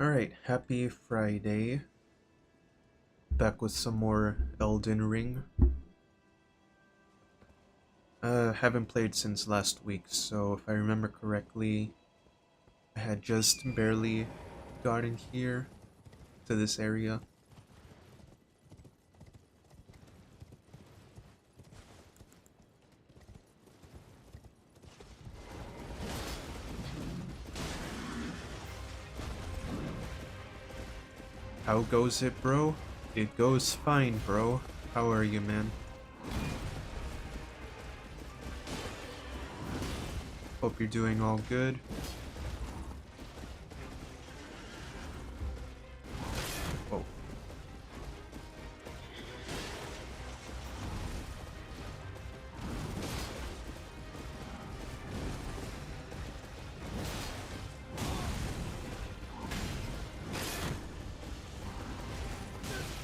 Alright, happy Friday. Back with some more Elden Ring. Haven't played since last week, so if I remember correctly, I had just barely gotten here to this area. How goes it, bro? It goes fine, bro. How are you, man? Hope you're doing all good. Oh,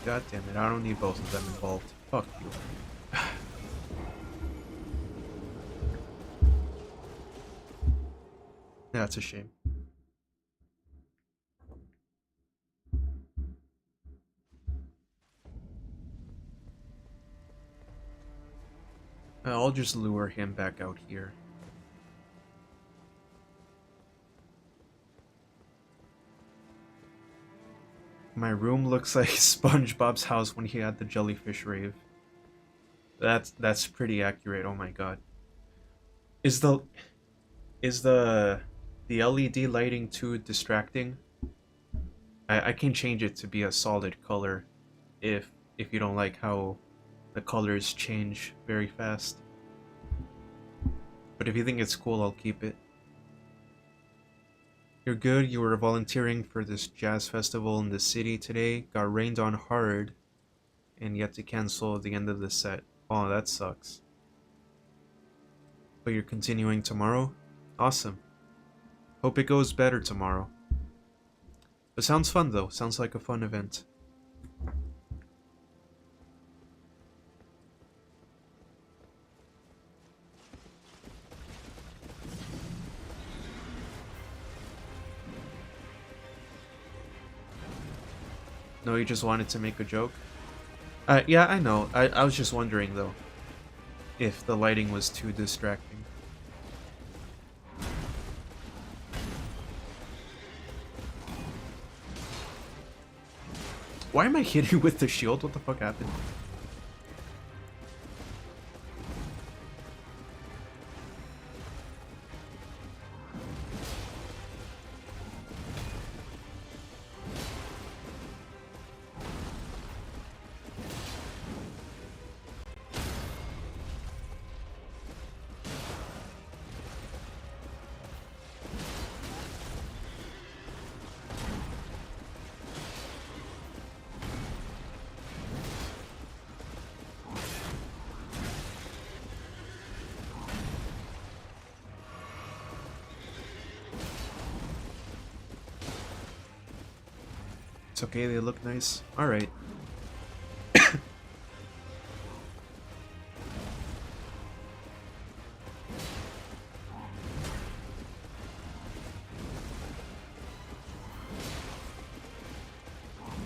god damn it, I don't need both of them involved. Fuck you. That's a shame. I'll just lure him back out here. My room looks like SpongeBob's house when he had the jellyfish rave. That's pretty accurate. Oh my god. Is the is the LED lighting too distracting? I can change it to be a solid color if you don't like how the colors change very fast. But if you think it's cool, I'll keep it. You're good. You were volunteering for this jazz festival in the city today. Got rained on hard and you had to cancel at the end of the set. Oh, that sucks. But you're continuing tomorrow? Awesome. Hope it goes better tomorrow. But sounds fun though. Sounds like a fun event. No, you just wanted to make a joke? Yeah, I know. I was just wondering though if the lighting was too distracting. Why am I hitting with the shield? What the fuck happened? It's okay, they look nice. Alright.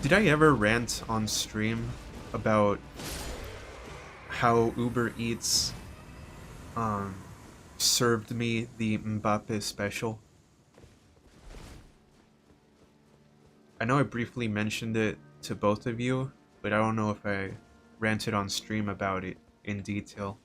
Did I ever rant on stream about how Uber Eats um served me the Mbappe special? I know I briefly mentioned it to both of you, but I don't know if I ranted on stream about it in detail.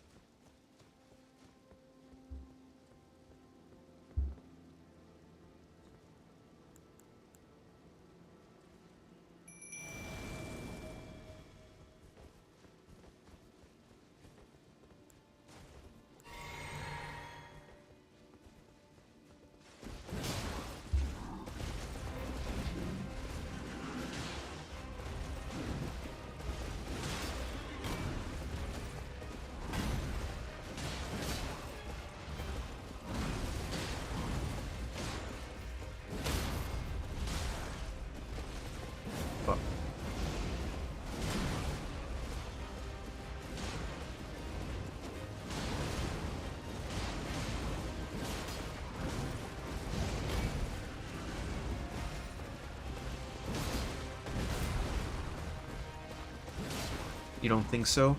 You don't think so?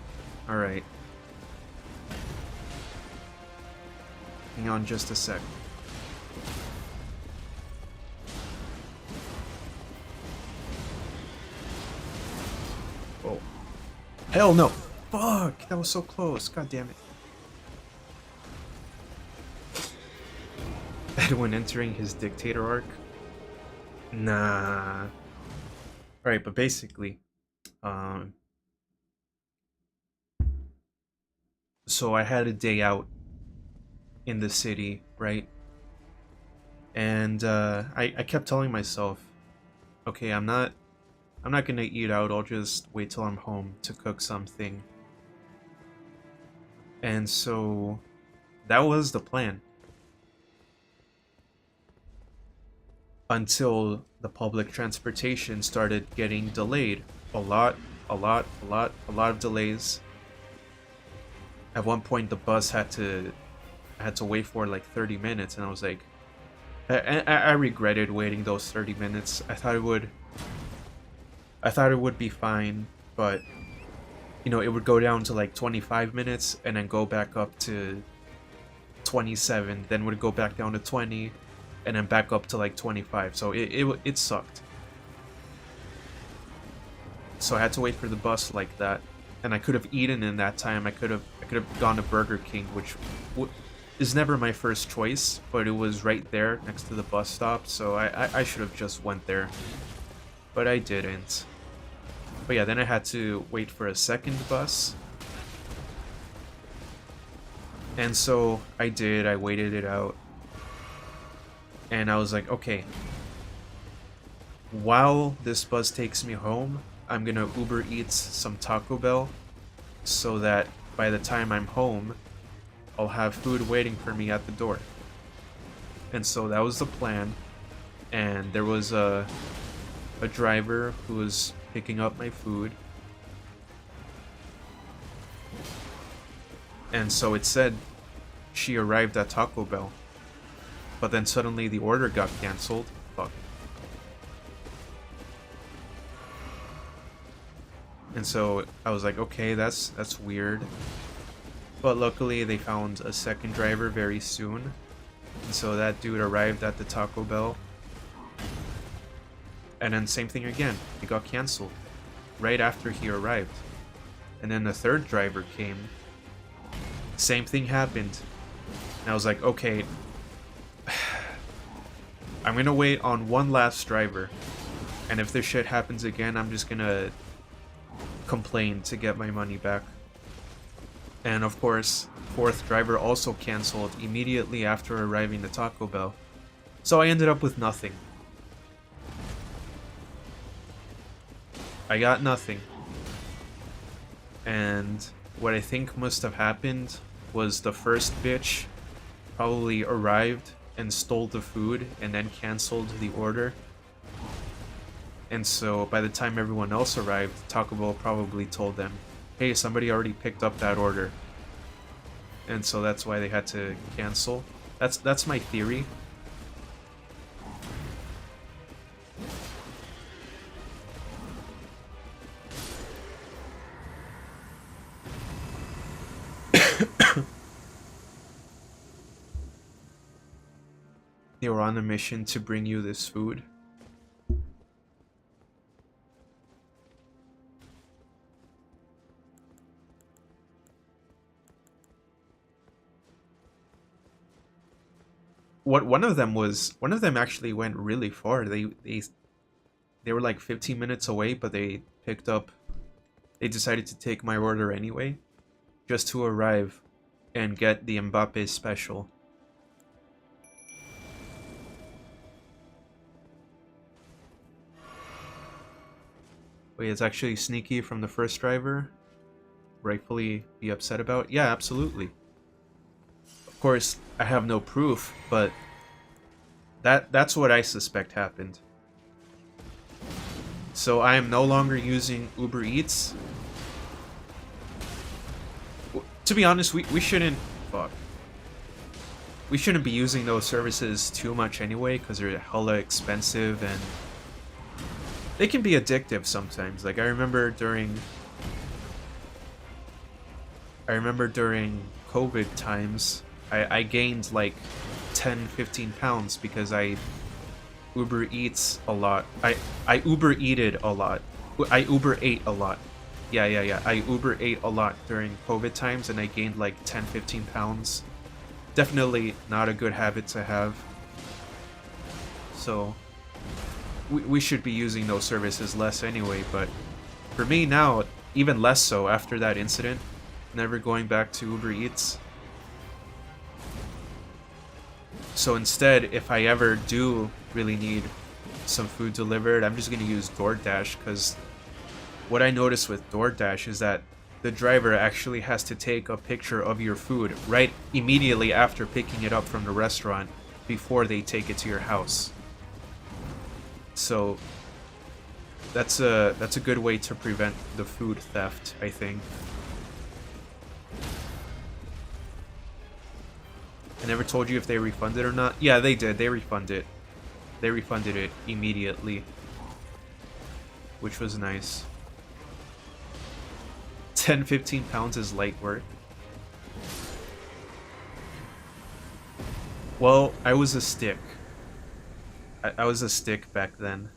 Alright. Hang on just a sec. Oh. Hell no! Fuck! That was so close. God damn it. Edwin entering his dictator arc? Nah. Alright, but basically, so I had a day out in the city, right? And I kept telling myself, okay, I'm not gonna eat out, I'll just wait till I'm home to cook something. And so that was the plan. Until the public transportation started getting delayed. A lot of delays. At one point the bus I had to wait for like 30 minutes, and I was like, I regretted waiting those 30 minutes. I thought it would be fine, but you know, it would go down to like 25 minutes and then go back up to 27, then would go back down to 20, and then back up to like 25. So it sucked. So I had to wait for the bus like that, and I could have eaten in that time. I could have gone to Burger King, which is never my first choice, but it was right there next to the bus stop, so I should have just went there, but I didn't. But yeah, then I had to wait for a second bus, and so I did. I waited it out, and I was like, okay, while this bus takes me home, I'm gonna Uber Eats some Taco Bell, so that by the time I'm home, I'll have food waiting for me at the door. And so that was the plan, and there was a driver who was picking up my food, and so it said she arrived at Taco Bell, but then suddenly the order got cancelled. Fuck. And so I was like, okay, that's weird. But luckily they found a second driver very soon, and so that dude arrived at the Taco Bell. And then same thing again, it got cancelled right after he arrived. And then the third driver came, same thing happened. And I was like, okay, I'm gonna wait on one last driver, and if this shit happens again, I'm just gonna complain to get my money back. And of course, fourth driver also cancelled immediately after arriving at Taco Bell. So I ended up with nothing. I got nothing. And what I think must have happened was the first bitch probably arrived and stole the food and then cancelled the order. And so by the time everyone else arrived, Taco Bell probably told them, hey, somebody already picked up that order. And so that's why they had to cancel. That's my theory. They were on a mission to bring you this food. One of them actually went really far. They were like 15 minutes away, but they decided to take my order anyway, just to arrive and get the Mbappe special. Wait, it's actually sneaky from the first driver? Rightfully be upset about? Yeah, absolutely. Of course, I have no proof, but that's what I suspect happened. So I am no longer using Uber Eats. To be honest, we shouldn't... Fuck. We shouldn't be using those services too much anyway, because they're hella expensive and they can be addictive sometimes. Like, I remember during I remember during COVID times, I gained like 10, 15 pounds because I Uber Eats a lot. I Uber Eated a lot. I Uber ate a lot. Yeah. I Uber ate a lot during COVID times and I gained like 10, 15 pounds. Definitely not a good habit to have. So we should be using those services less anyway, but for me now, even less so after that incident, never going back to Uber Eats. So instead, if I ever do really need some food delivered, I'm just going to use DoorDash, because what I noticed with DoorDash is that the driver actually has to take a picture of your food right immediately after picking it up from the restaurant before they take it to your house. So that's a good way to prevent the food theft, I think. I never told you if they refunded or not. Yeah, they did. They refunded. They refunded it immediately, which was nice. 10, 15 pounds is light work. Well, I was a stick. I was a stick back then.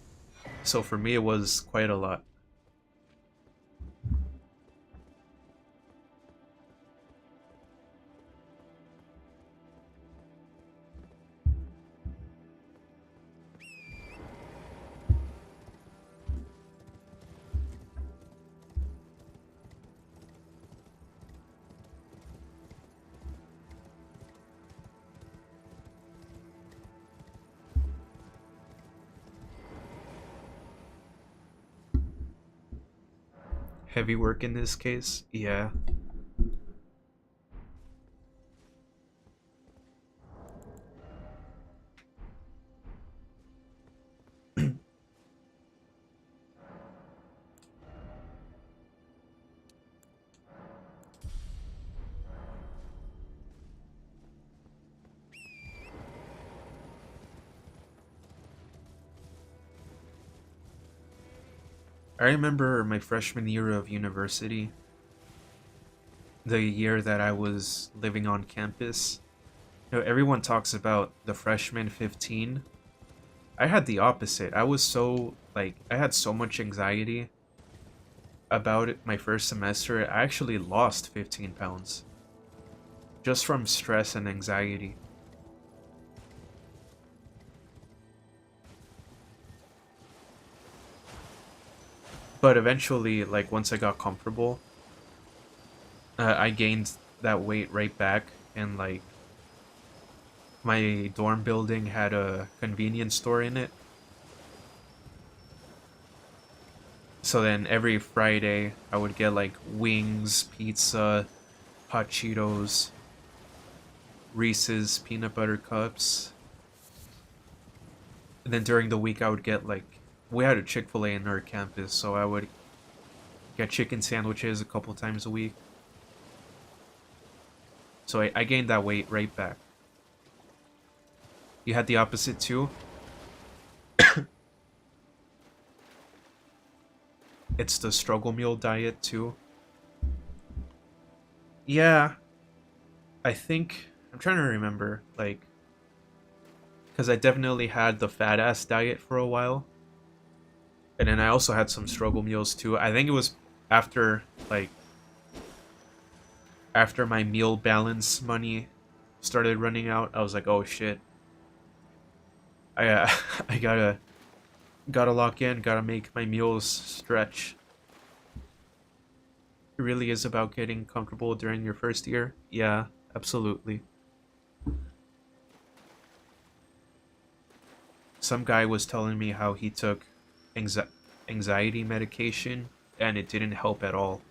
So for me, it was quite a lot. Heavy work in this case? Yeah. I remember my freshman year of university, the year that I was living on campus. You know, everyone talks about the freshman 15. I had the opposite. I was so, like, I had so much anxiety about it my first semester. I actually lost 15 pounds just from stress and anxiety. But eventually, like, once I got comfortable, I gained that weight right back, and like my dorm building had a convenience store in it. So then every Friday I would get like wings, pizza, hot Cheetos, Reese's peanut butter cups. And then during the week I would get like, we had a Chick-fil-A in our campus, so I would get chicken sandwiches a couple times a week. So I gained that weight right back. You had the opposite too? It's the struggle meal diet too. Yeah, I think I'm trying to remember, like, because I definitely had the fat ass diet for a while, and then I also had some struggle meals too. I think it was after like after my meal balance money started running out. I was like, oh shit, I gotta lock in, gotta make my meals stretch. It really is about getting comfortable during your first year. Yeah, absolutely. Some guy was telling me how he took anxi- anxiety medication and it didn't help at all.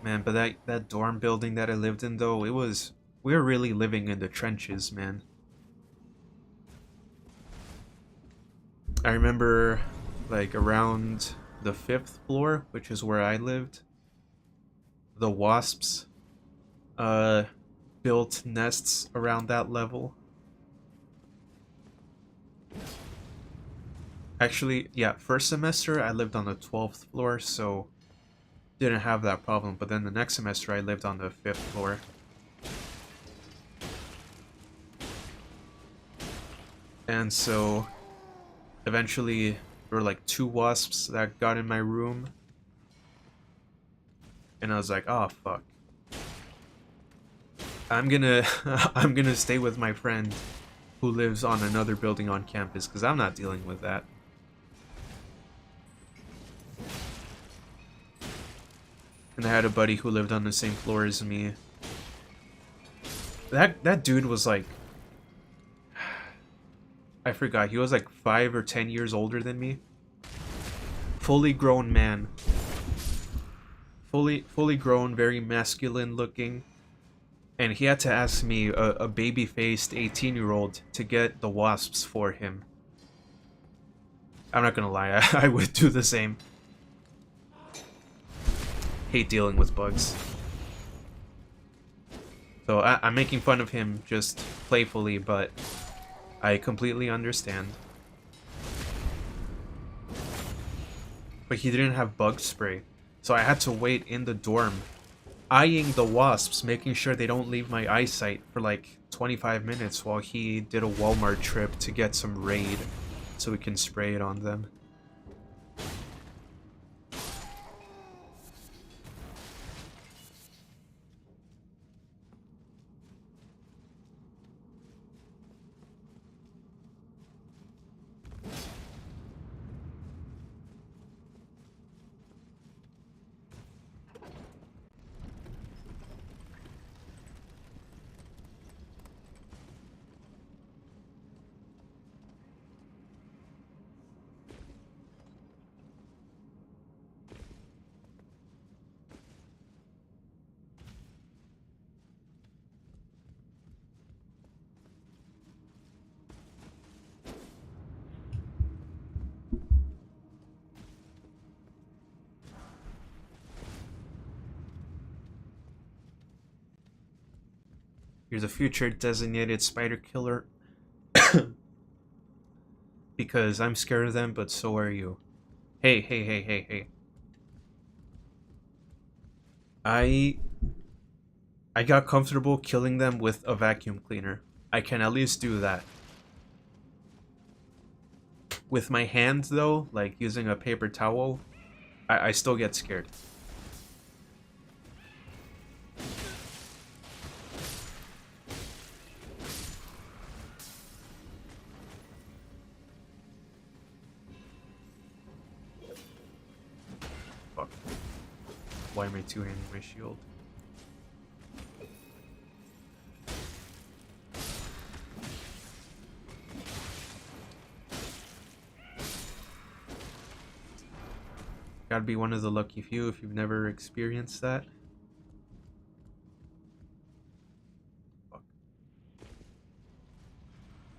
Man, but that dorm building that I lived in though, we were really living in the trenches, man. I remember like around the 5th floor, which is where I lived, the wasps uh built nests around that level. Actually, yeah, first semester I lived on the 12th floor, so didn't have that problem, but then the next semester I lived on the 5th floor. And so eventually there were like two wasps that got in my room, and I was like, "Oh fuck. I'm gonna I'm gonna stay with my friend who lives on another building on campus cuz I'm not dealing with that." And I had a buddy who lived on the same floor as me. That dude was like, I forgot, he was like 5 or 10 years older than me. Fully grown man. Fully grown, very masculine looking. And he had to ask me, a baby-faced 18-year-old, to get the wasps for him. I'm not gonna lie, I would do the same. Hate dealing with bugs. So I'm making fun of him just playfully, but I completely understand. But he didn't have bug spray, so I had to wait in the dorm, eyeing the wasps, making sure they don't leave my eyesight for like 25 minutes while he did a Walmart trip to get some Raid so we can spray it on them. You're the future designated spider killer because I'm scared of them, but so are you. Hey, hey, hey, hey, hey. I I got comfortable killing them with a vacuum cleaner. I can at least do that. With my hands though, like using a paper towel, I still get scared. Fuck. Why am I two-handing my shield? Gotta be one of the lucky few if you've never experienced that. Fuck.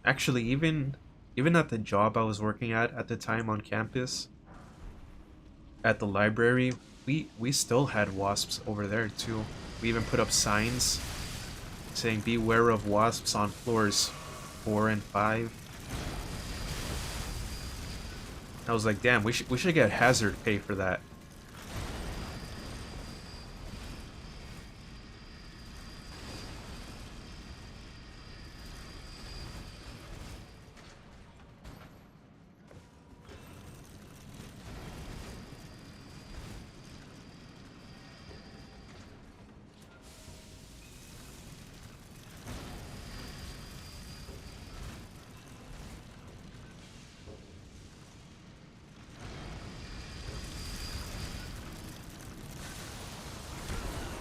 Actually, even at the job I was working at the time on campus, at the library, we still had wasps over there too. We even put up signs saying beware of wasps on floors 4 and 5. I was like, damn, we should get hazard pay for that.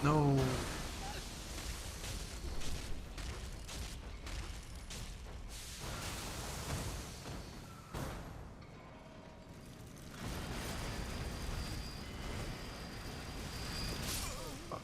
No. Fuck.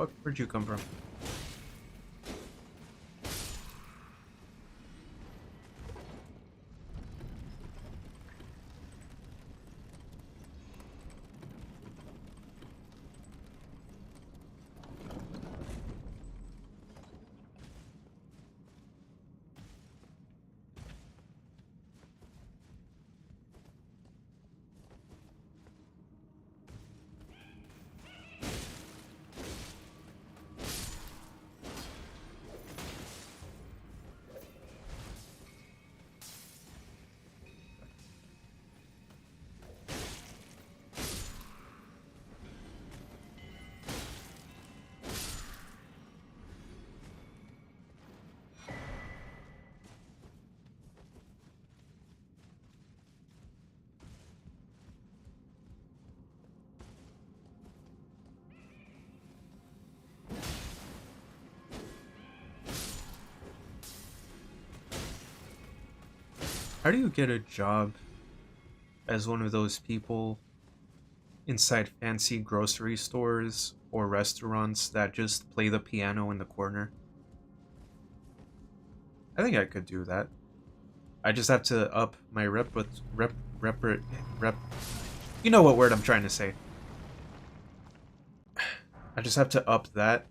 fuck? Where'd you come from? How do you get a job as one of those people inside fancy grocery stores or restaurants that just play the piano in the corner? I think I could do that. I just have to up my rep. You know what word I'm trying to say. I just have to up that,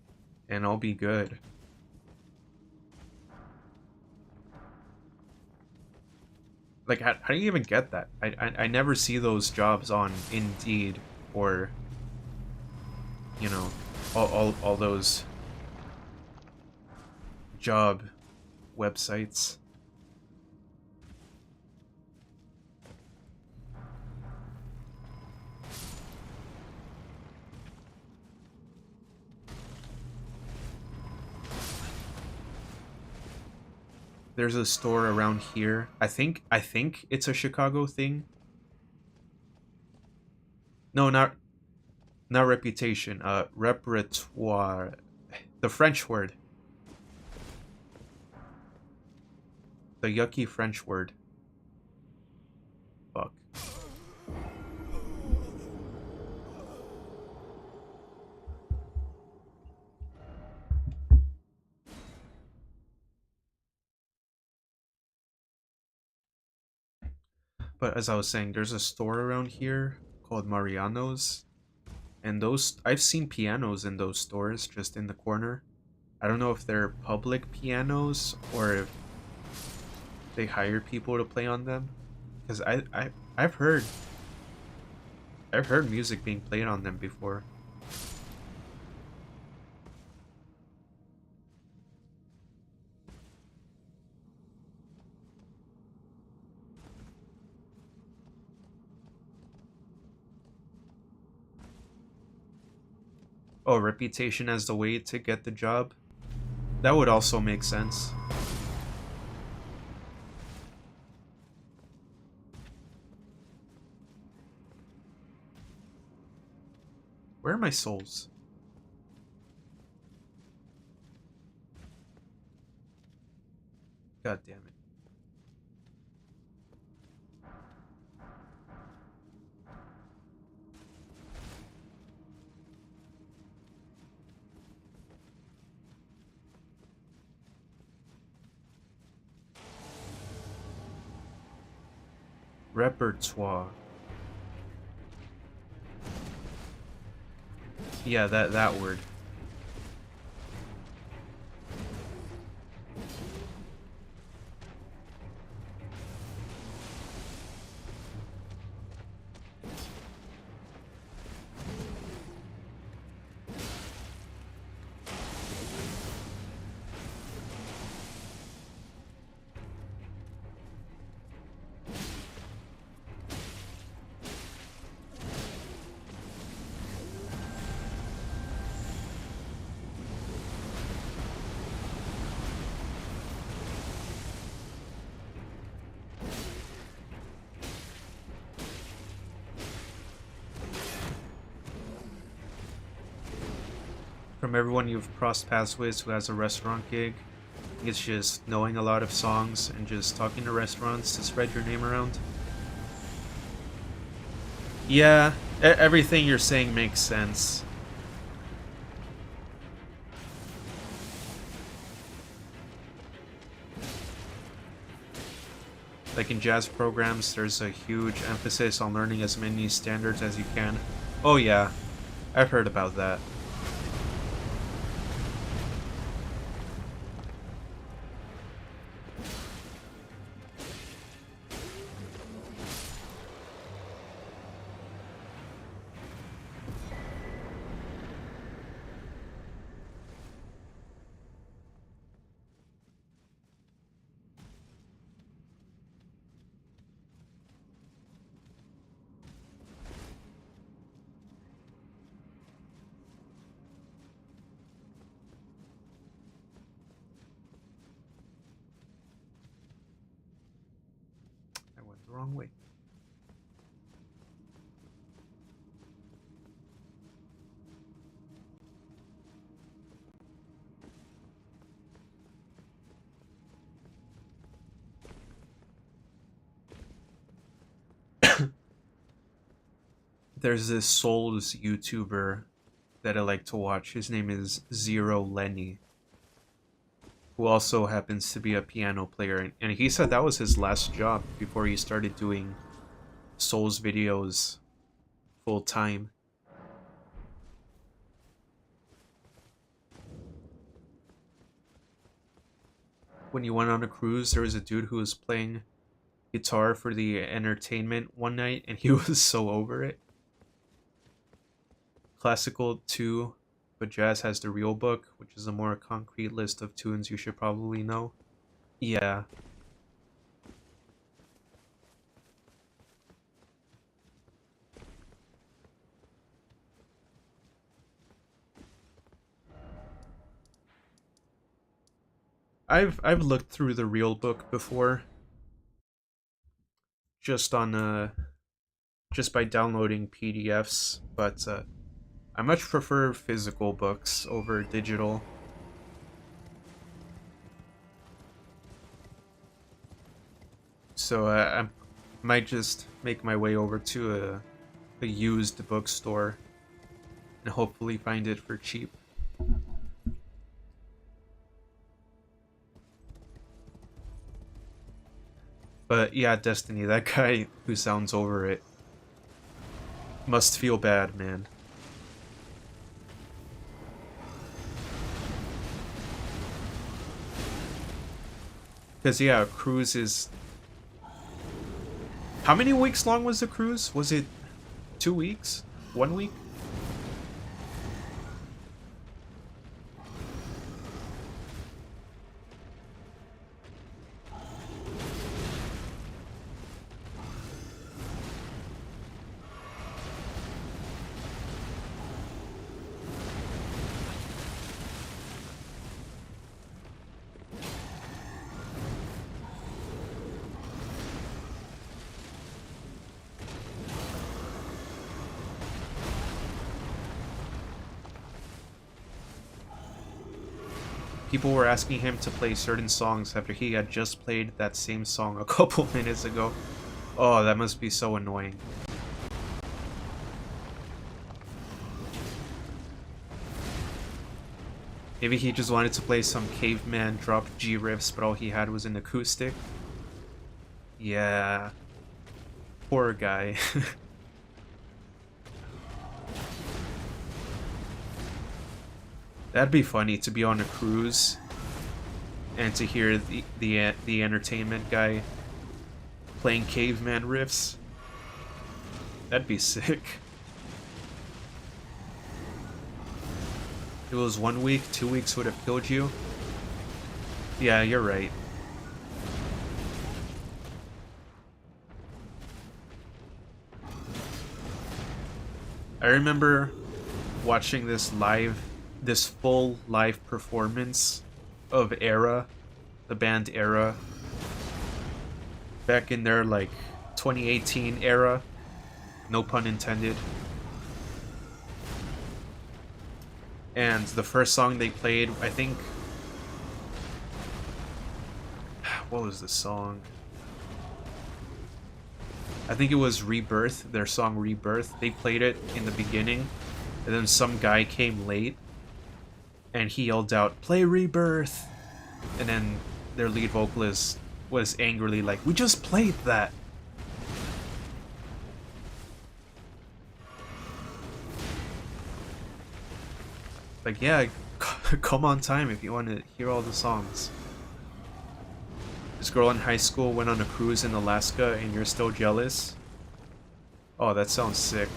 and I'll be good. Like, how do you even get that? I never see those jobs on Indeed or, you know, all those job websites. There's a store around here. I think it's a Chicago thing. No, not reputation. Repertoire. The French word. The yucky French word. Fuck. But as I was saying, there's a store around here called Mariano's. And those, I've seen pianos in those stores just in the corner. I don't know if they're public pianos or if they hire people to play on them. Because I've heard music being played on them before. Oh, reputation as the way to get the job? That would also make sense. Where are my souls? God damn it. Repertoire. Yeah, that word. From everyone you've crossed paths with who has a restaurant gig, it's just knowing a lot of songs and just talking to restaurants to spread your name around. Yeah, everything you're saying makes sense. Like in jazz programs, there's a huge emphasis on learning as many standards as you can. Oh yeah, I've heard about that. I went the wrong way. There's this Souls YouTuber that I like to watch. His name is Zero Lenny, who also happens to be a piano player. And he said that was his last job before he started doing Souls videos full time. When you went on a cruise, there was a dude who was playing guitar for the entertainment one night, and he was so over it. Classical 2, but jazz has the real book, which is a more concrete list of tunes you should probably know. Yeah. I've looked through the real book before, just on just by downloading PDFs, but I much prefer physical books over digital. So I might just make my way over to a used bookstore and hopefully find it for cheap. But yeah, Destiny, that guy who sounds over it must feel bad, man. Because yeah, a cruise is... How many weeks long was the cruise? Was it 2 weeks? 1 week? People were asking him to play certain songs after he had just played that same song a couple minutes ago. Oh, that must be so annoying. Maybe he just wanted to play some caveman drop G riffs, but all he had was an acoustic. Yeah. Poor guy. That'd be funny to be on a cruise and to hear the entertainment guy playing caveman riffs. That'd be sick. If it was 1 week, 2 weeks would have killed you. Yeah, you're right. I remember watching this full live performance of Era, the band Era, back in their like 2018 era, no pun intended. And the first song they played, I think, what was the song? I think it was Rebirth, their song Rebirth. They played it in the beginning, and then some guy came late, and he yelled out, "Play Rebirth!" And then their lead vocalist was angrily like, "We just played that." Like, yeah, come on time if you want to hear all the songs. This girl in high school went on a cruise in Alaska and you're still jealous? Oh, that sounds sick.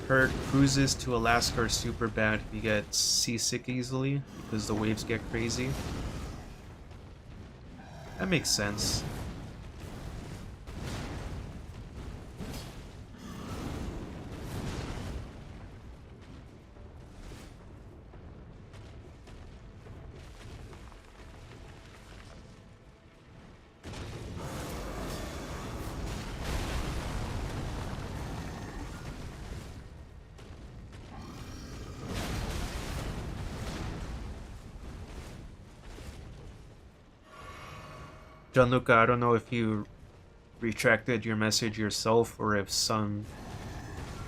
Heard cruises to Alaska are super bad if you get seasick easily because the waves get crazy. That makes sense. Gianluca, I don't know if you retracted your message yourself or if some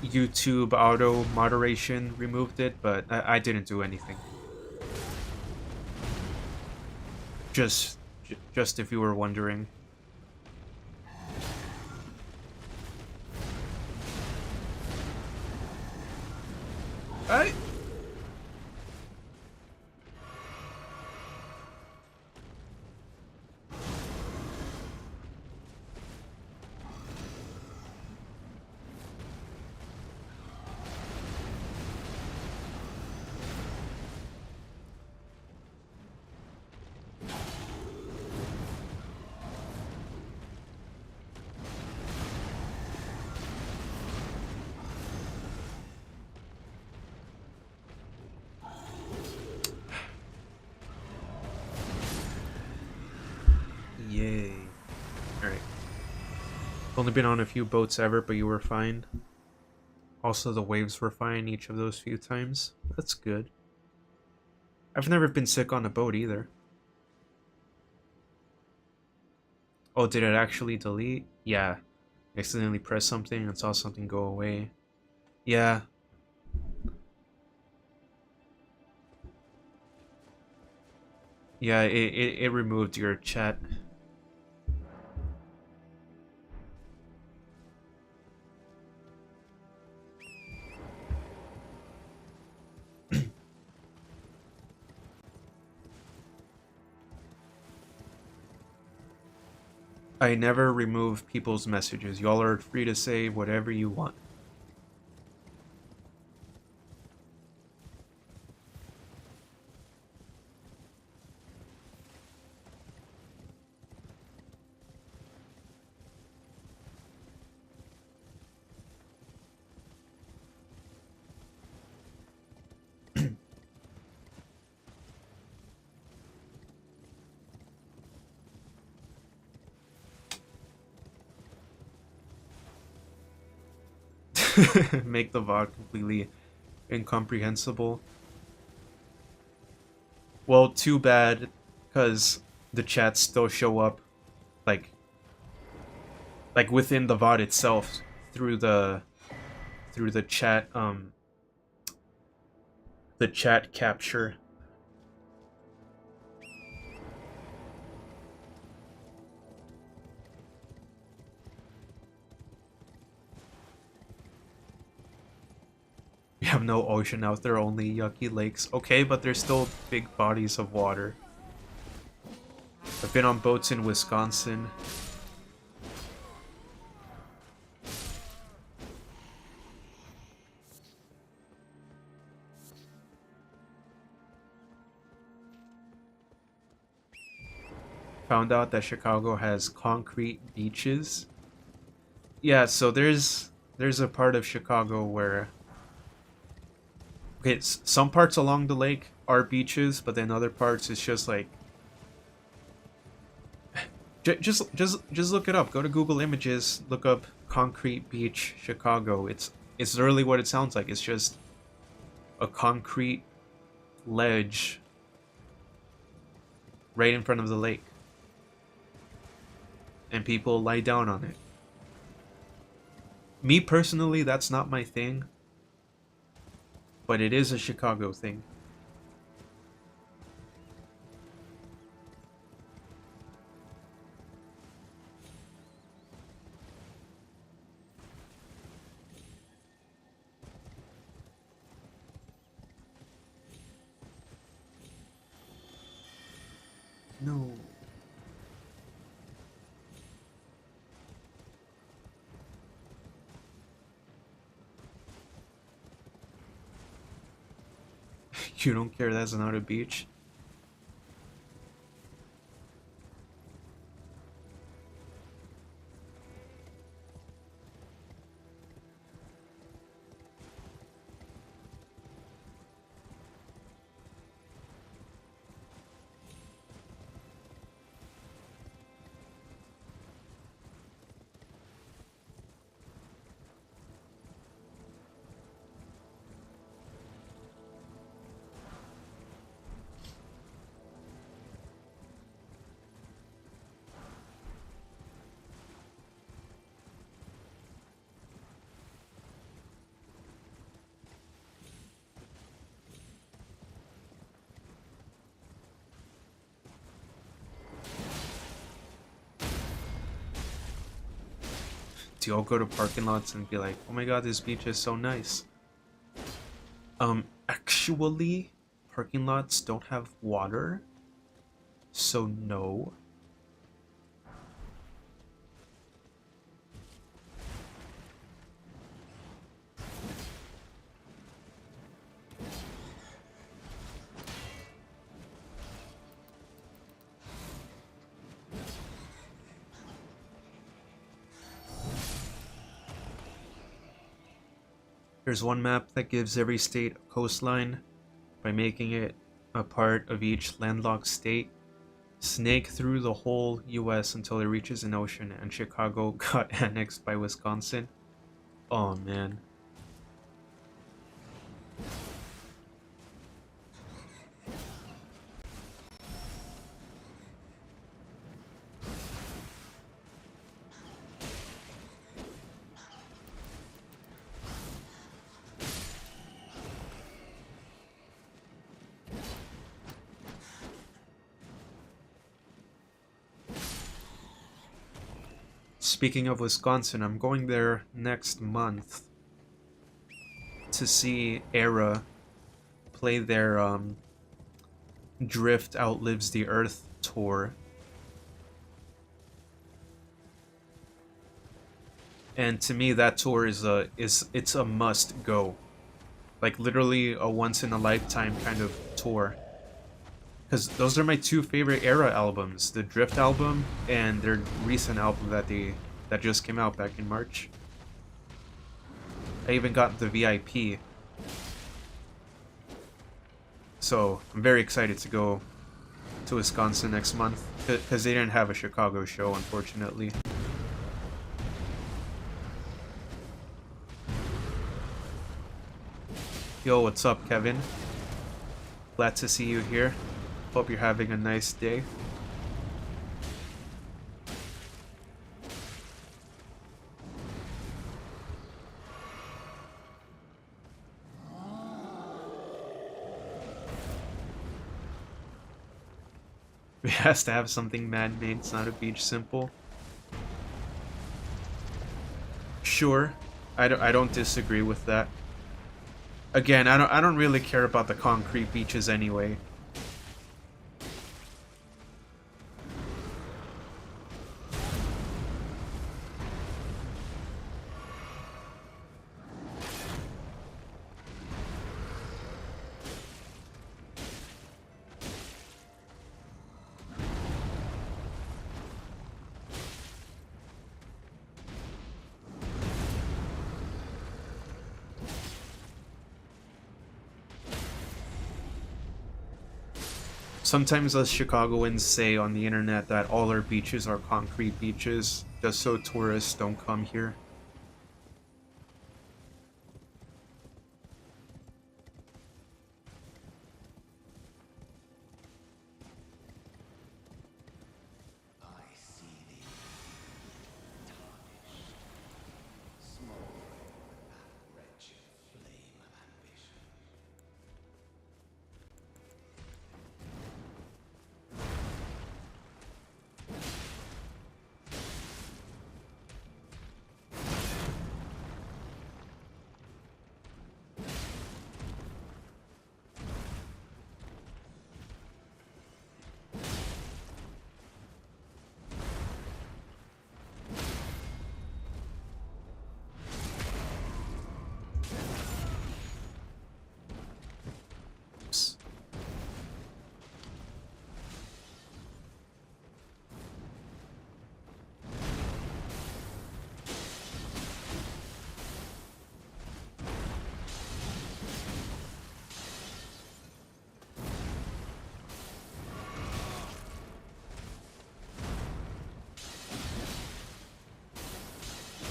YouTube auto moderation removed it, but I didn't do anything. Just if you were wondering. I Yay. Alright. Only been on a few boats ever, but you were fine. Also, the waves were fine each of those few times. That's good. I've never been sick on a boat either. Oh, did it actually delete? Yeah. Accidentally pressed something and saw something go away. Yeah. Yeah, it removed your chat. I never remove people's messages. Y'all are free to say whatever you want. Make the VOD completely incomprehensible. Well, too bad, because the chats still show up, like, within the VOD itself through the chat the chat capture. We have no ocean out there, only yucky lakes. Okay, but there's still big bodies of water. I've been on boats in Wisconsin. Found out that Chicago has concrete beaches. Yeah, so there's a part of Chicago where okay, some parts along the lake are beaches, but then other parts it's just like just look it up. Go to Google Images, look up concrete beach Chicago. It's literally what it sounds like. It's just a concrete ledge right in front of the lake. And people lie down on it. Me personally, that's not my thing. But it is a Chicago thing. No. You don't care that's not a beach? Do y'all go to parking lots and be like, oh my god, this beach is so nice? Actually, parking lots don't have water, so no. There's one map that gives every state a coastline by making it a part of each landlocked state. Snake through the whole US until it reaches an ocean, and Chicago got annexed by Wisconsin. Oh man. Speaking of Wisconsin, I'm going there next month to see Era play their Drift Outlives the Earth tour. And to me that tour is it's a must go. Like literally a once in a lifetime kind of tour. Cuz those are my two favorite Era albums, the Drift album and their recent album that just came out back in March. I even got the VIP. So, I'm very excited to go to Wisconsin next month cuz they didn't have a Chicago show unfortunately. Yo, what's up, Kevin? Glad to see you here. Hope you're having a nice day. It has to have something man-made, it's not a beach simple. Sure, I don't disagree with that. Again, I don't really care about the concrete beaches anyway. Sometimes us Chicagoans say on the internet that all our beaches are concrete beaches, just so tourists don't come here.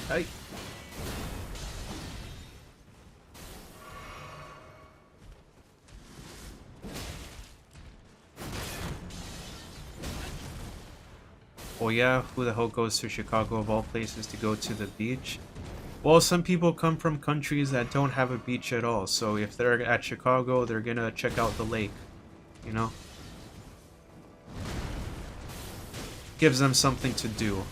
Hey. Oh yeah, who the hell goes to Chicago of all places to go to the beach? Well, some people come from countries that don't have a beach at all, so if they're at Chicago, they're gonna check out the lake, you know? Gives them something to do.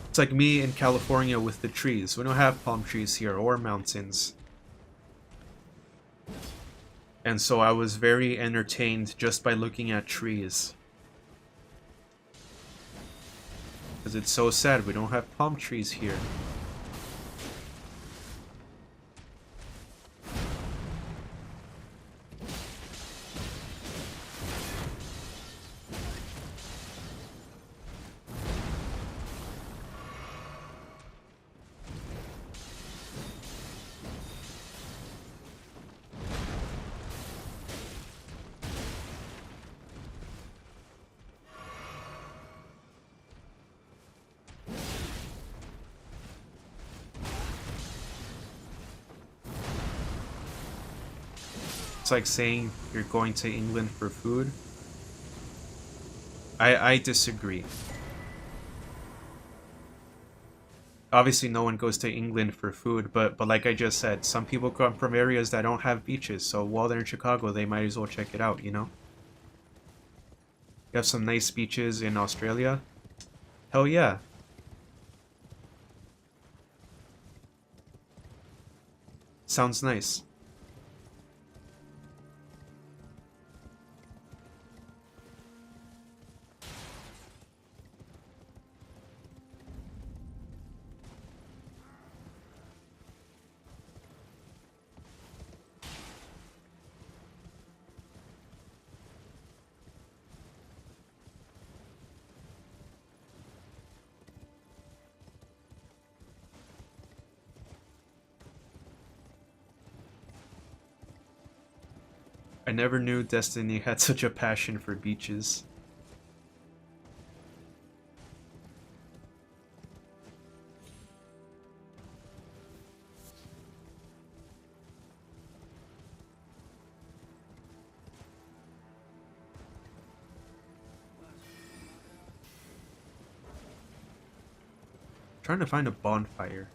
It's like me in California with the trees. We don't have palm trees here or mountains. And so I was very entertained just by looking at trees. Because it's so sad we don't have palm trees here. It's like saying you're going to England for food. I disagree. Obviously no one goes to England for food, but like I just said, some people come from areas that don't have beaches, so while they're in Chicago, they might as well check it out, you know? You have some nice beaches in Australia? Hell yeah. Sounds nice. I never knew Destiny had such a passion for beaches. Trying to find a bonfire.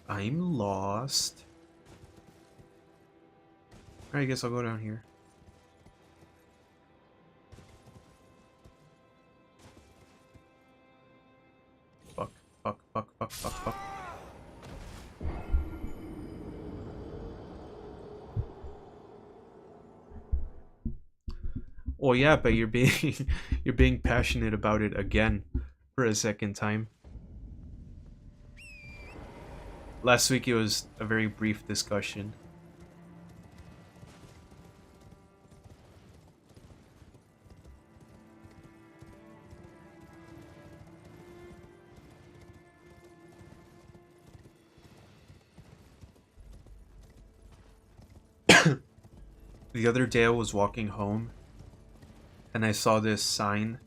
I'm lost. Alright, I guess I'll go down here. Fuck, fuck, fuck, fuck, fuck, fuck. Well, yeah, but you're being you're being passionate about it again for a second time. Last week it was a very brief discussion. The other day I was walking home and I saw this sign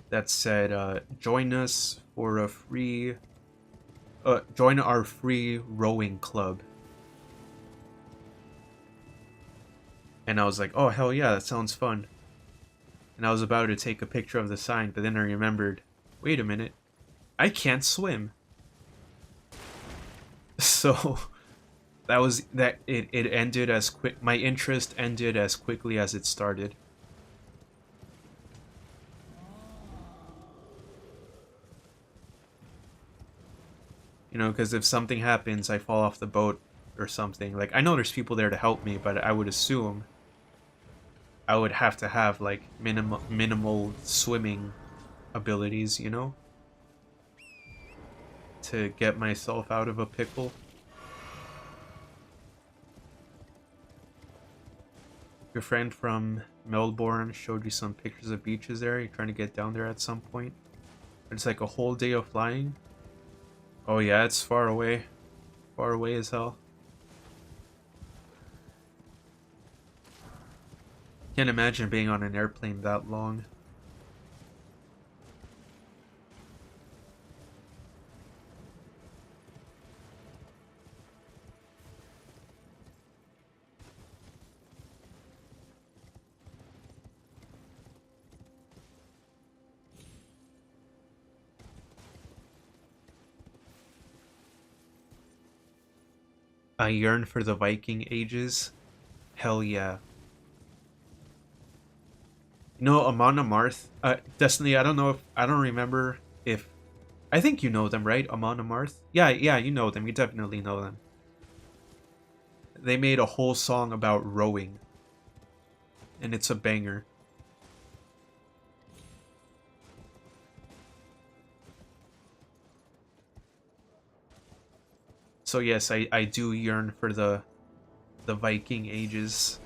that said, join us for a free, join our free rowing club. And I was like, oh, hell yeah, that sounds fun. And I was about to take a picture of the sign, but then I remembered, wait a minute, I can't swim. So it ended as quick, my interest ended as quickly as it started. You know, because if something happens, I fall off the boat or something. Like, I know there's people there to help me, but I would assume I would have to have, like, minimal swimming abilities, you know? To get myself out of a pickle. Your friend from Melbourne showed you some pictures of beaches there. You're trying to get down there at some point. It's like a whole day of flying. Oh yeah, it's far away. Far away as hell. Can't imagine being on an airplane that long. I yearn for the Viking ages. Hell yeah. You know, Amon Amarth, Destiny, I don't remember if, I think you know them, right? Amon Amarth? Yeah, yeah, you know them, you definitely know them. They made a whole song about rowing, and it's a banger. So yes, I do yearn for the Viking ages.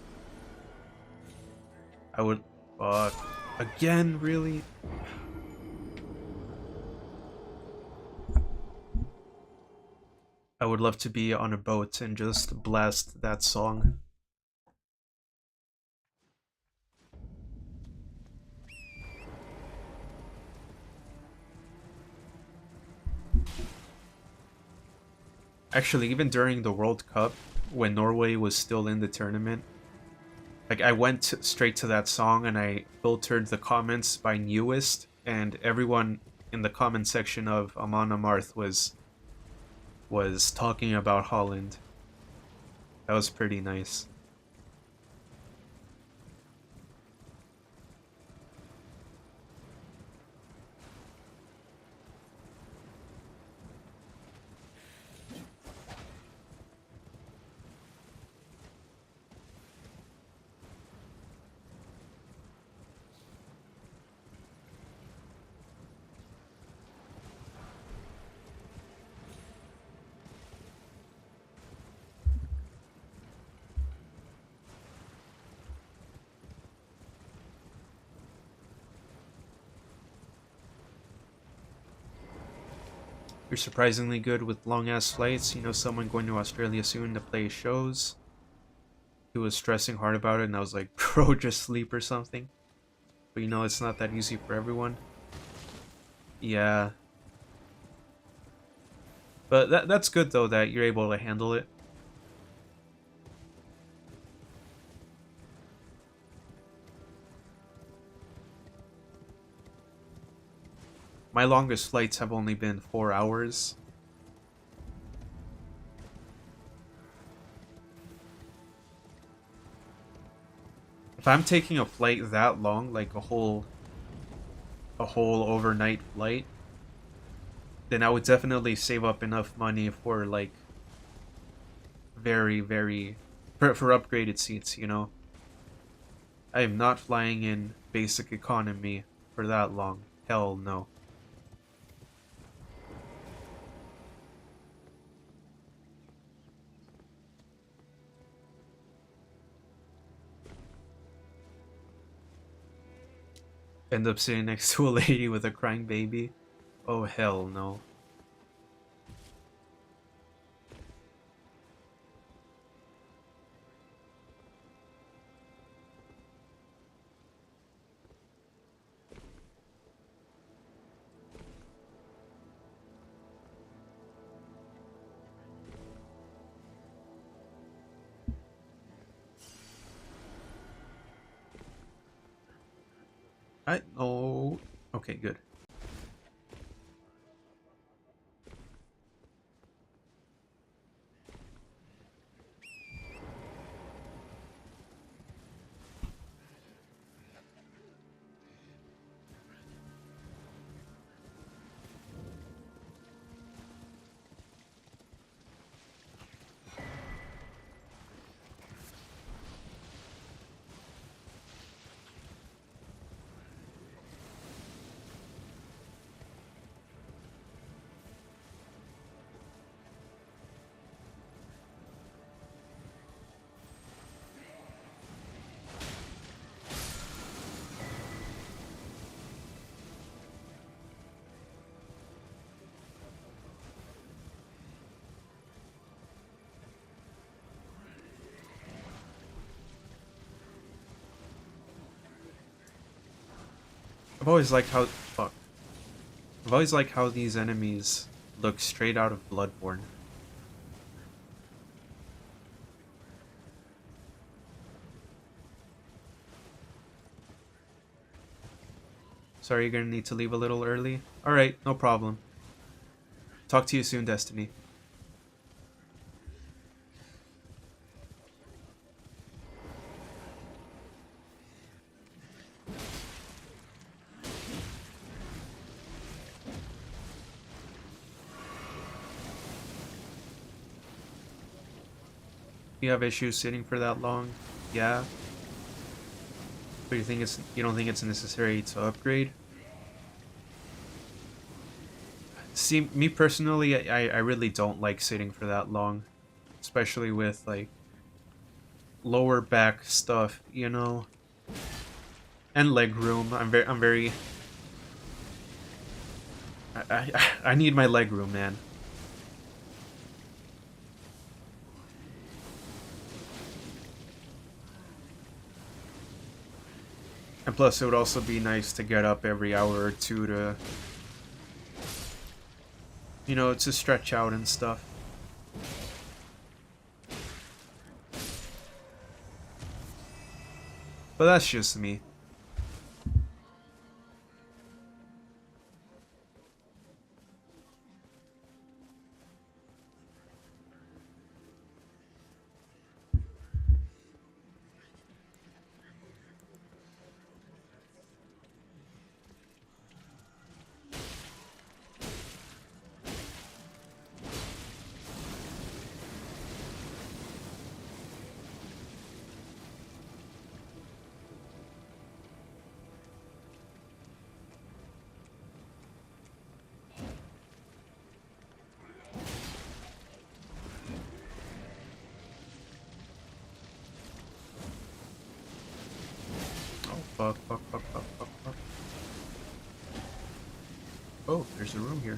I would, uh, again, really? I would love to be on a boat and just blast that song. Actually, even during the World Cup, when Norway was still in the tournament, like I went straight to that song and I filtered the comments by newest, and everyone in the comment section of Amon Amarth was talking about Holland. That was pretty nice. You're surprisingly good with long ass flights. You know, someone going to Australia soon to play shows. He was stressing hard about it, and I was like, bro, just sleep or something. But you know, it's not that easy for everyone. Yeah. But that's good, though, that you're able to handle it. My longest flights have only been 4 hours. If I'm taking a flight that long, like a whole overnight flight, then I would definitely save up enough money for like very, very for upgraded seats, you know. I am not flying in basic economy for that long. Hell no. End up sitting next to a lady with a crying baby. Oh hell no. I oh okay, good. I've always liked how fuck. I've always liked how these enemies look straight out of Bloodborne. Sorry, you're gonna need to leave a little early. Alright, no problem. Talk to you soon, Destiny. You have issues sitting for that long? Yeah. But you don't think it's necessary to upgrade? See, me personally, I really don't like sitting for that long. Especially with like lower back stuff, you know? And leg room. I'm very I need my leg room, man. And plus, it would also be nice to get up every hour or two to, you know, to stretch out and stuff. But that's just me. Fuck, fuck, fuck, fuck, fuck, fuck. Oh, there's a room here.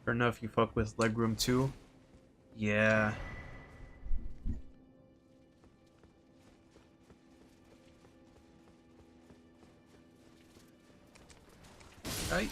Fair enough, you fuck with legroom too? Yeah. I...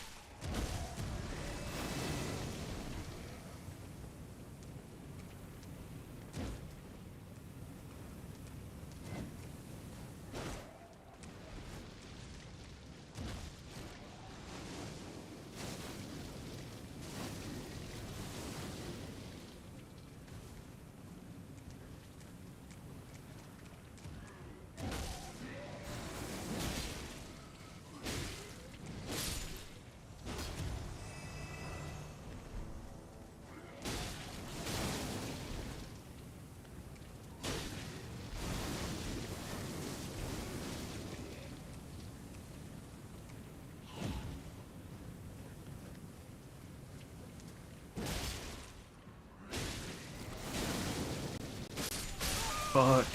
Fuck.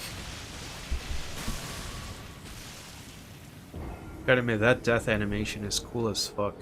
Gotta admit, that death animation is cool as fuck.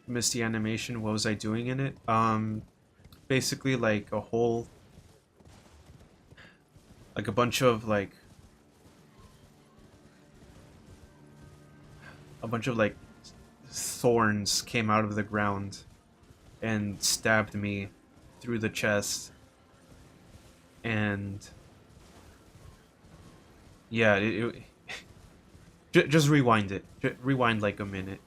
Missed the animation. What was I doing in it? Basically like a whole, like a bunch of like, thorns came out of the ground and stabbed me through the chest. And yeah, Just rewind it. Rewind like a minute.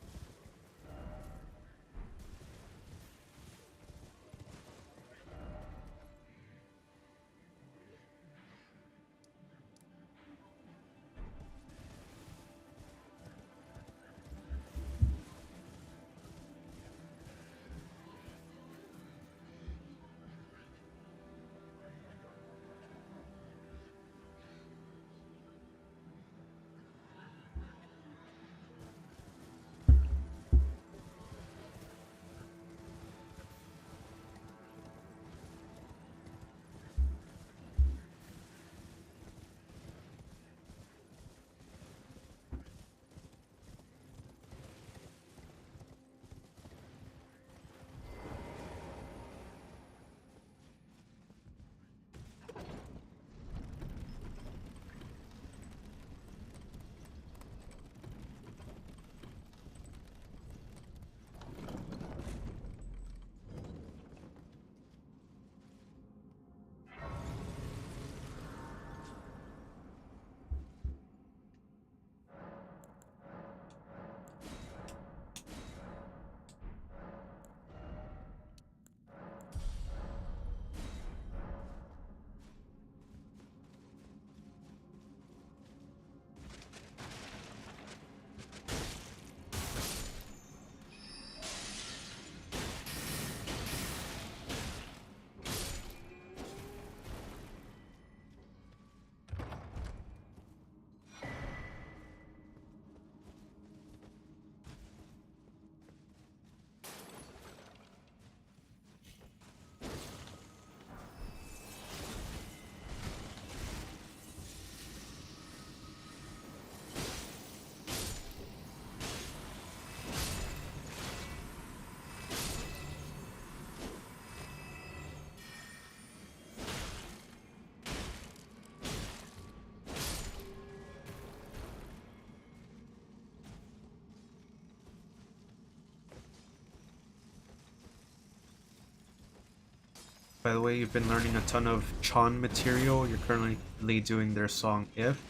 By the way, you've been learning a ton of Chon material. You're currently doing their song If.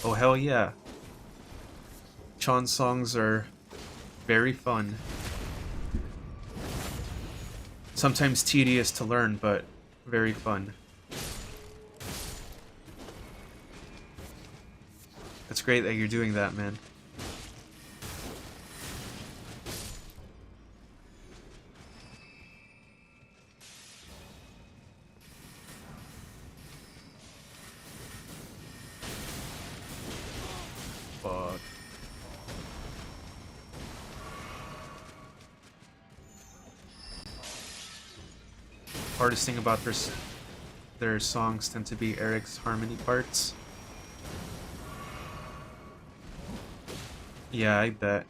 Oh, hell yeah. Chon songs are very fun. Sometimes tedious to learn, but very fun. It's great that you're doing that, man. Fuck. Hardest thing about their songs tend to be Eric's harmony parts. Yeah, I bet.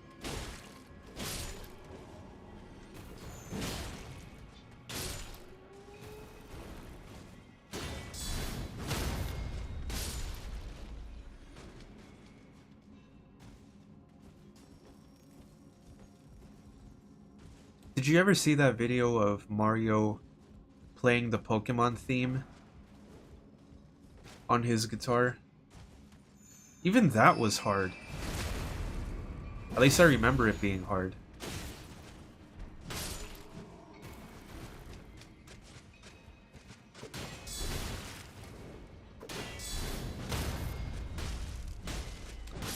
Did you ever see that video of Mario playing the Pokemon theme on his guitar? Even that was hard. At least I remember it being hard.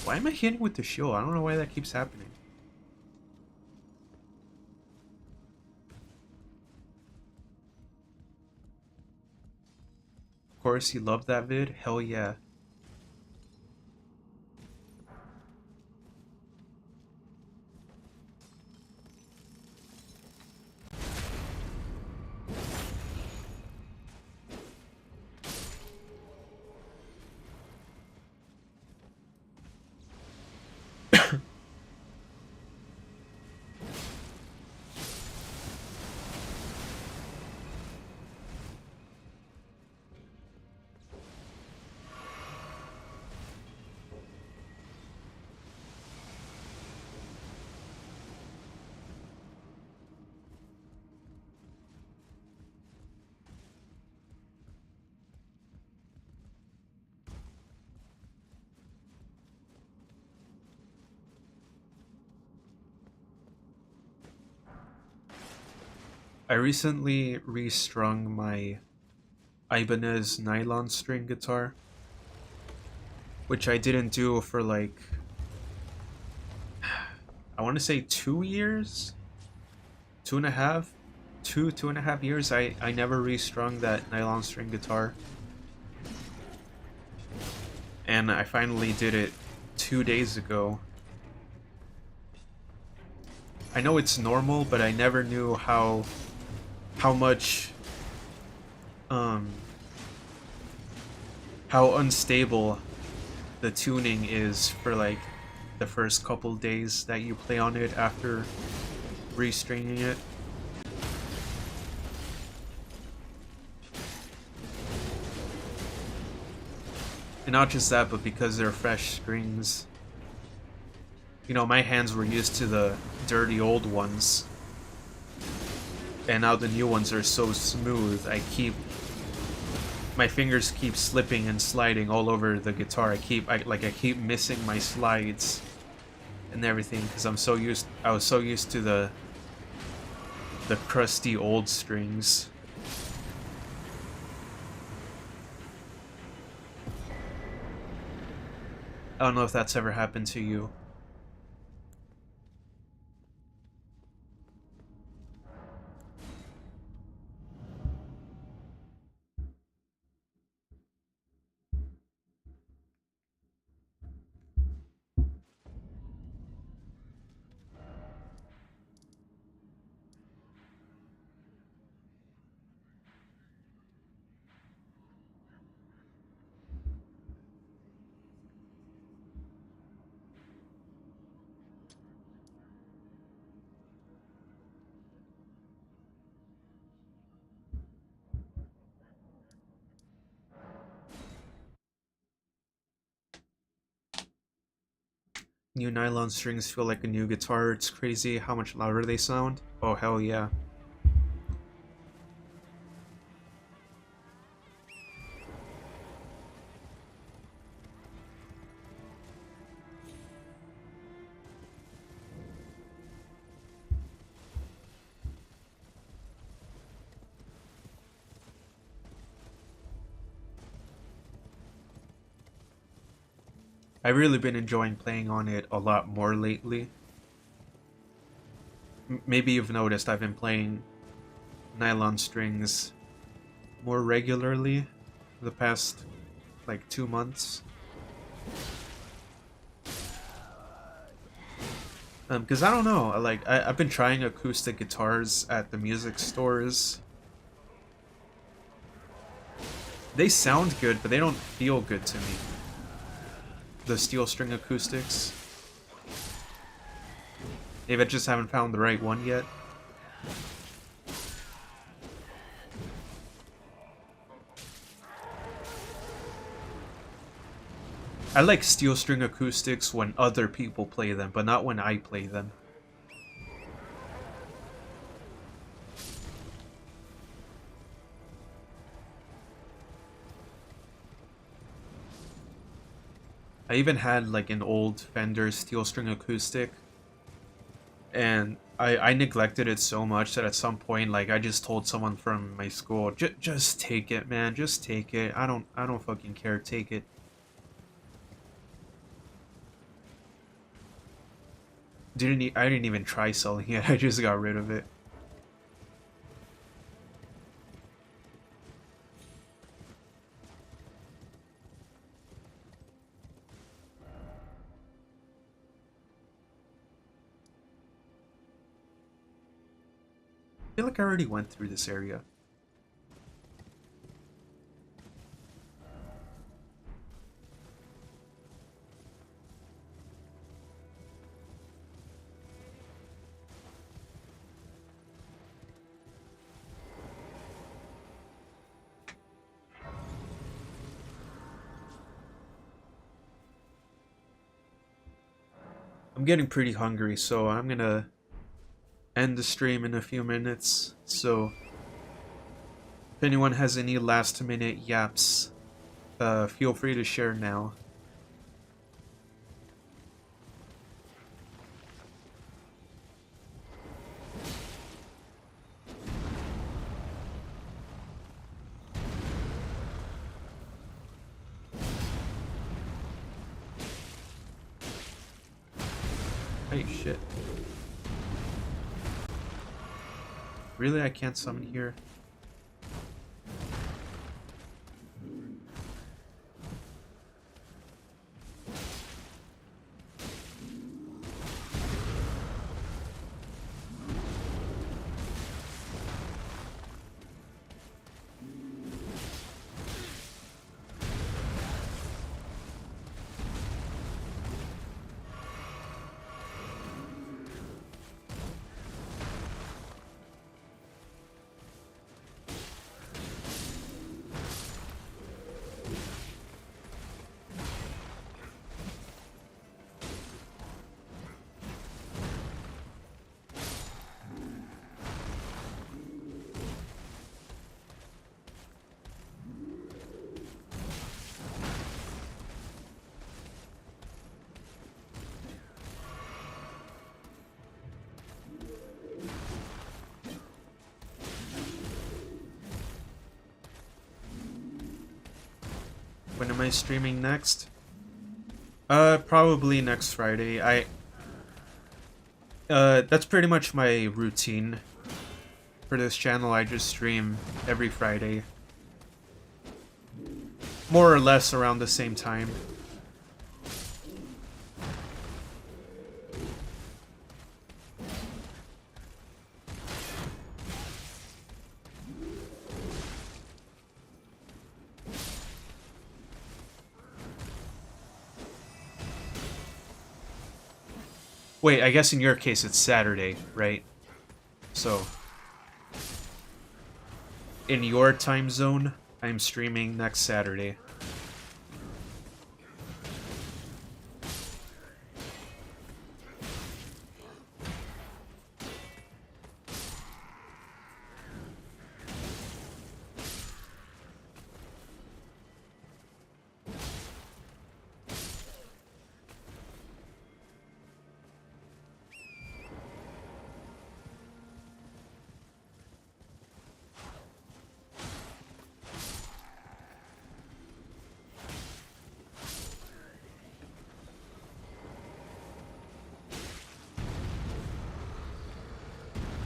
Why am I hitting with the shield? I don't know why that keeps happening. Of course, he loved that vid. Hell yeah. I recently restrung my Ibanez nylon string guitar, which I didn't do for like, I want to say 2 years, two and a half, 2.5 years. I never restrung that nylon string guitar, and I finally did it 2 days ago. I know it's normal, but I never knew how much um how unstable the tuning is for like the first couple days that you play on it after restringing it. And not just that, but because they're fresh strings. You know, my hands were used to the dirty old ones, and now the new ones are so smooth. My fingers keep slipping and sliding all over the guitar. I keep missing my slides and everything because I was so used to the crusty old strings. I don't know if that's ever happened to you. New nylon strings feel like a new guitar. It's crazy how much louder they sound. Oh, hell yeah. I've really been enjoying playing on it a lot more lately. Maybe you've noticed I've been playing nylon strings more regularly the past like 2 months. Because I don't know, I've been trying acoustic guitars at the music stores. They sound good, but they don't feel good to me. The steel string acoustics. Maybe I just haven't found the right one yet. I like steel string acoustics when other people play them, but not when I play them. I even had like an old Fender steel string acoustic, and I neglected it so much that at some point, like, I just told someone from my school, just take it, man, just take it. I don't fucking care, take it. I didn't even try selling it. I just got rid of it. I feel like I already went through this area. I'm getting pretty hungry, so I'm gonna end the stream in a few minutes. So if anyone has any last minute yaps, feel free to share now. Hey, shit. Really, I can't summon here? When am I streaming next? Probably next Friday. That's pretty much my routine for this channel. I just stream every Friday. More or less around the same time. Wait, I guess in your case it's Saturday, right? So, in your time zone, I'm streaming next Saturday.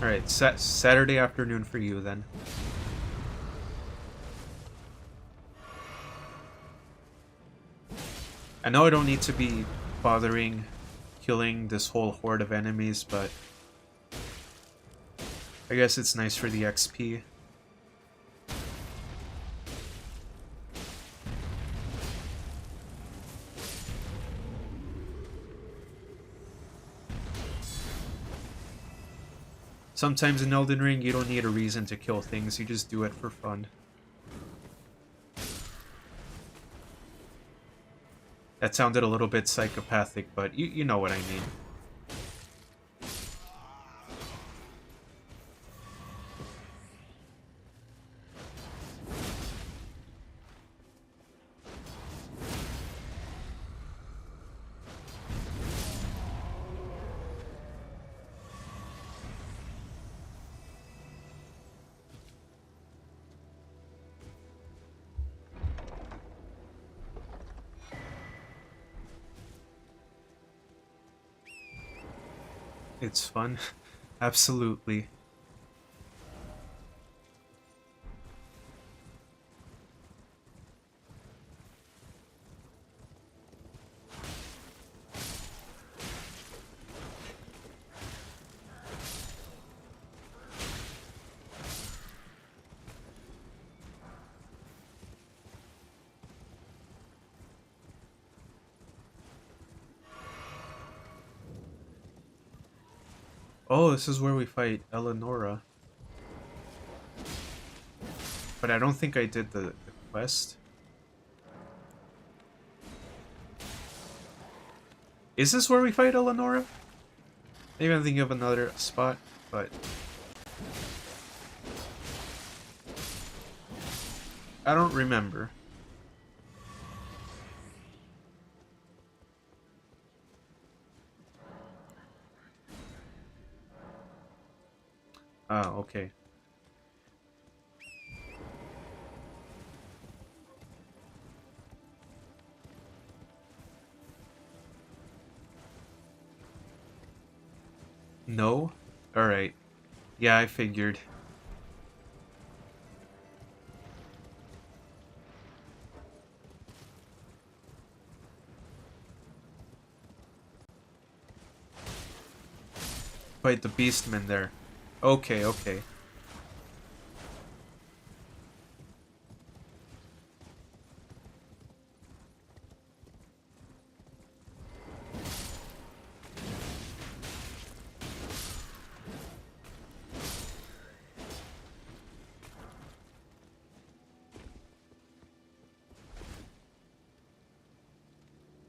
Alright, Saturday afternoon for you then. I know I don't need to be bothering killing this whole horde of enemies, but I guess it's nice for the XP. Sometimes in Elden Ring, you don't need a reason to kill things, you just do it for fun. That sounded a little bit psychopathic, but you know what I mean. It's fun. Absolutely. Oh, this is where we fight Eleonora. But I don't think I did the quest. Is this where we fight Eleonora? Maybe I'm thinking of another spot, but I don't remember. Ah, okay. No? Alright. Yeah, I figured. Fight the beastmen there. Okay, okay.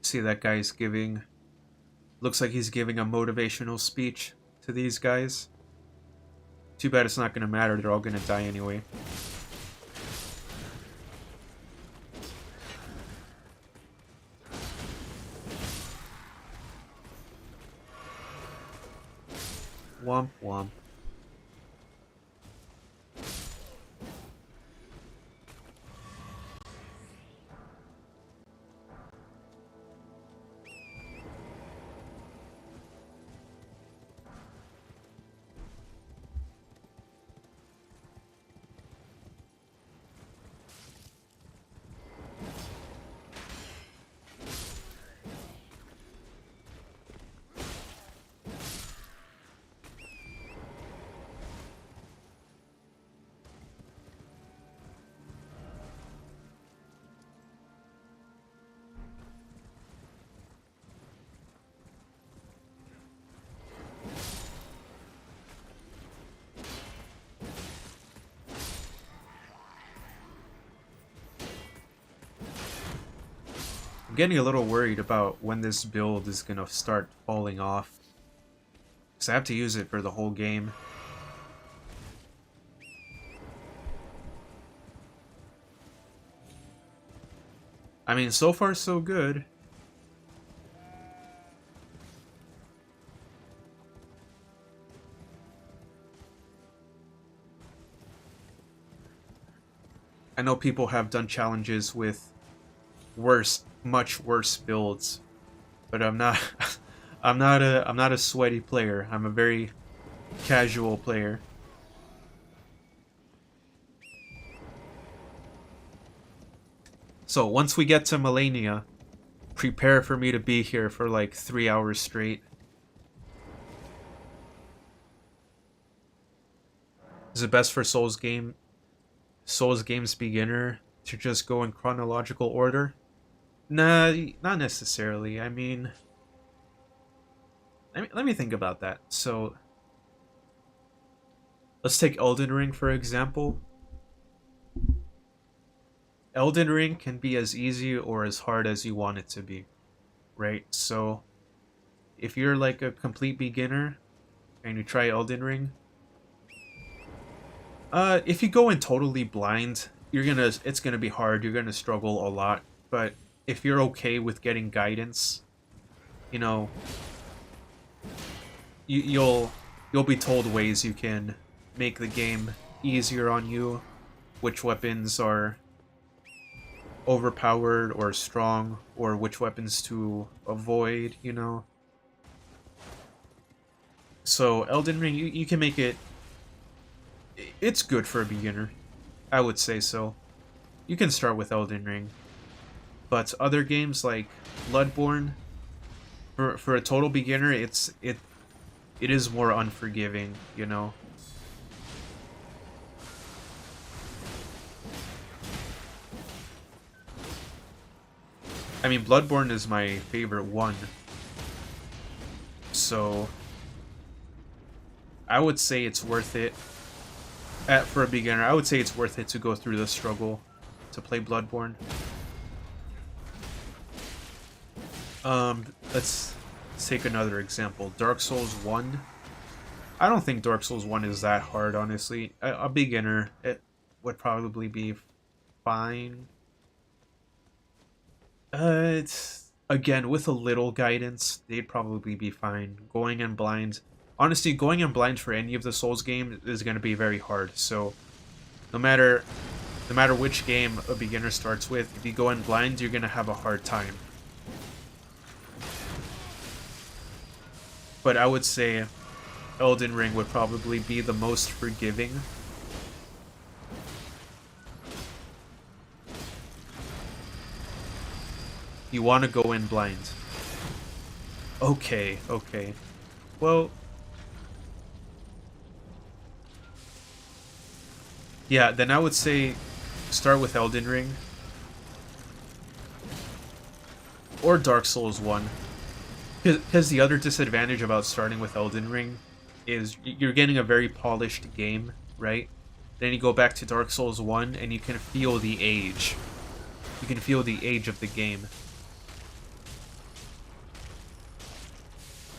See, that guy's giving... Looks like he's giving a motivational speech to these guys. Too bad it's not going to matter. They're all going to die anyway. Womp womp. I'm getting a little worried about when this build is going to start falling off. Because I have to use it for the whole game. I mean, so far so good. I know people have done challenges with worse, much worse builds, but I'm not. I'm not a sweaty player. I'm a very casual player. So once we get to Melania, prepare for me to be here for like 3 hours straight. Is it best for Souls games beginner to just go in chronological order? Nah, not necessarily. I mean, let me think about that. So, let's take Elden Ring for example. Elden Ring can be as easy or as hard as you want it to be, right? So, if you're like a complete beginner and you try Elden Ring, if you go in totally blind, it's gonna be hard. You're gonna struggle a lot. But if you're okay with getting guidance, you know, you'll be told ways you can make the game easier on you, which weapons are overpowered or strong, or which weapons to avoid, you know. So Elden Ring, you can make it... It's good for a beginner. I would say so. You can start with Elden Ring. But other games like Bloodborne, for a total beginner, it is more unforgiving, you know. I mean, Bloodborne is my favorite one. So I would say it's worth it. For a beginner, I would say it's worth it to go through the struggle to play Bloodborne. Let's take another example. Dark Souls 1. I don't think Dark Souls 1 is that hard, honestly. A beginner, it would probably be fine. It's... Again, with a little guidance, they'd probably be fine. Going in blind... Honestly, going in blind for any of the Souls games is going to be very hard, so... No matter which game a beginner starts with, if you go in blind, you're going to have a hard time. But I would say Elden Ring would probably be the most forgiving. You want to go in blind. Okay, okay. Well, yeah, then I would say start with Elden Ring. Or Dark Souls 1. Because the other disadvantage about starting with Elden Ring is you're getting a very polished game, right? Then you go back to Dark Souls 1 and you can feel the age. You can feel the age of the game.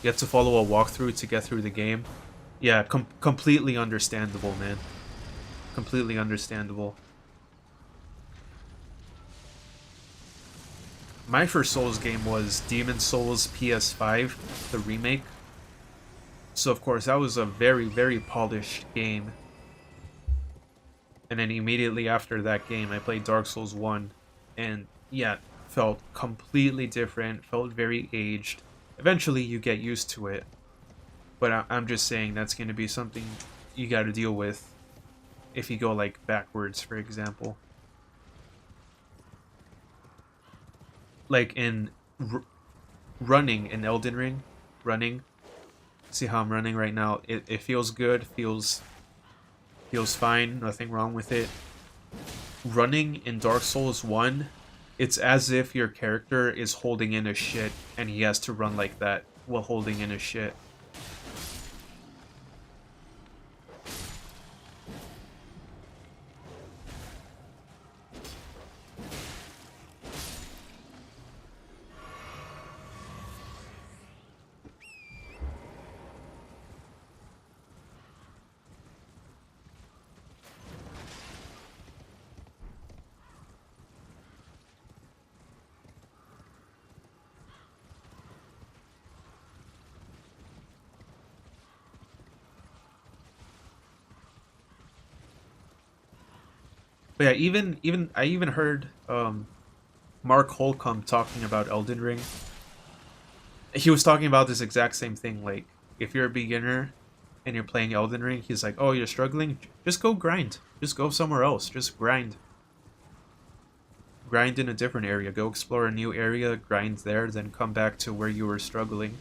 You have to follow a walkthrough to get through the game. Yeah, completely understandable, man. Completely understandable. My first Souls game was Demon Souls PS5, the remake. So of course that was a very, very polished game. And then immediately after that game I played Dark Souls 1. And yeah, felt completely different, felt very aged. Eventually you get used to it. But I'm just saying that's going to be something you got to deal with if you go like backwards, for example. Like in running in Elden Ring, running. See how I'm running right now? It feels good, feels fine, nothing wrong with it. Running in Dark Souls 1, it's as if your character is holding in a shit and he has to run like that while holding in a shit. But yeah, I even heard Mark Holcomb talking about Elden Ring. He was talking about this exact same thing. Like, if you're a beginner and you're playing Elden Ring, he's like, "Oh, you're struggling? Just go grind. Just go somewhere else. Just grind. Grind in a different area. Go explore a new area. Grind there. Then come back to where you were struggling."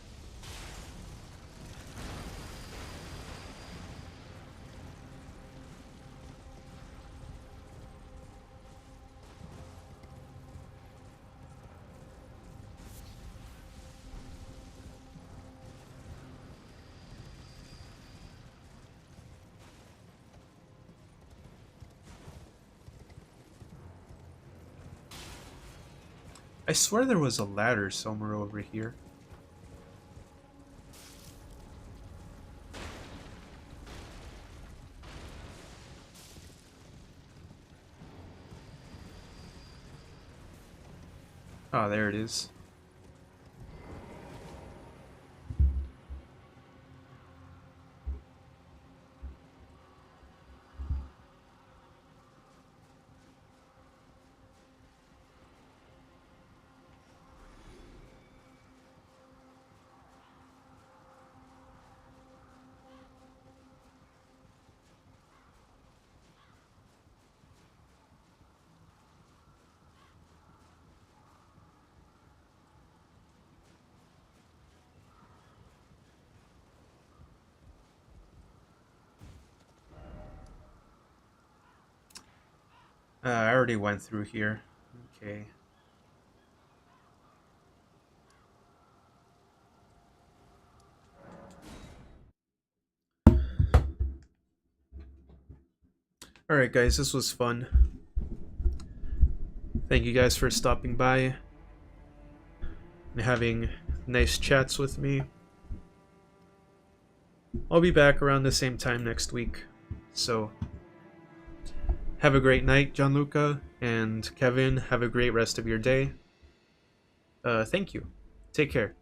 I swear there was a ladder somewhere over here. Ah, there it is. I already went through here. Okay. Alright, guys, this was fun. Thank you guys for stopping by and having nice chats with me. I'll be back around the same time next week. So, have a great night, Gianluca, and Kevin, have a great rest of your day. Thank you. Take care.